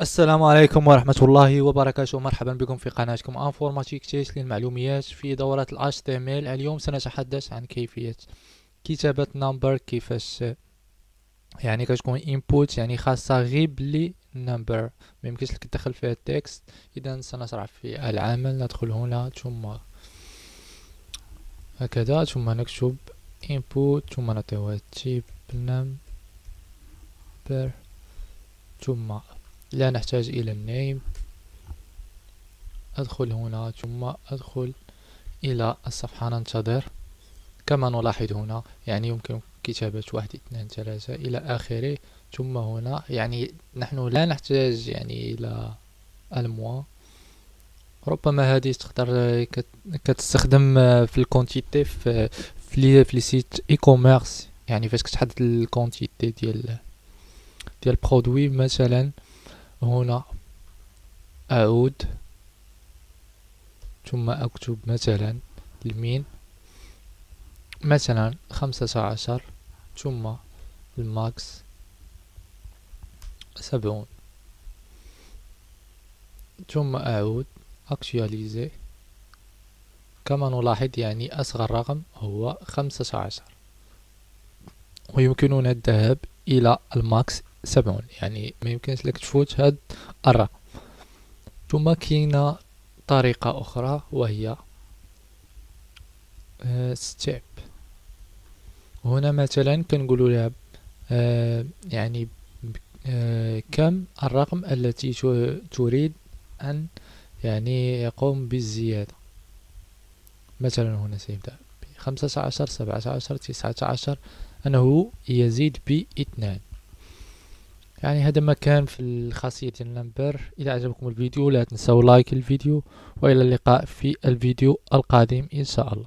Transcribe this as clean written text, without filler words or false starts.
السلام عليكم ورحمة الله وبركاته. مرحبا بكم في قناتكم انفورماتيك تيست للمعلوميات. في دورة ال HTML اليوم سنتحدث عن كيفية كتابة number. كيفاش يعني كتكون input يعني خاصة غير بلي number ميمكنش لك تدخل فيها التكست. إذا سنشرع في العمل. ندخل هنا ثم هكذا ثم نكتب input ثم نعطيه type number ثم لا نحتاج إلى النيم. أدخل هنا ثم أدخل إلى الصفحة ننتظر. كما نلاحظ هنا يعني يمكن كتابة 1 2 3 إلى آخره. ثم هنا يعني نحن لا نحتاج يعني إلى الموا. ربما هذه تقدر كتستخدم في الكونتيتي في لي سيت اي كوميرس، يعني فاش كتحدد الكونتيتي ديال برودوي. مثلا هنا أعود ثم أكتب مثلا المين مثلا 15 ثم الماكس 70 ثم أعود أكتواليزي. كما نلاحظ يعني أصغر رقم هو 15 ويمكننا الذهاب إلى الماكس 70، يعني ما يمكنش لك تفوت هذا الرقم. ثم كاينة طريقة أخرى وهي ستيب. هنا مثلا كنقولوا لها يعني كم الرقم التي تريد أن يعني يقوم بالزيادة. مثلا هنا سيبدأ ب15 17 19 أنه يزيد ب2. يعني هذا ما كان في الخاصية ديال النمبر. إذا عجبكم الفيديو لا تنسوا لايك الفيديو، وإلى اللقاء في الفيديو القادم إن شاء الله.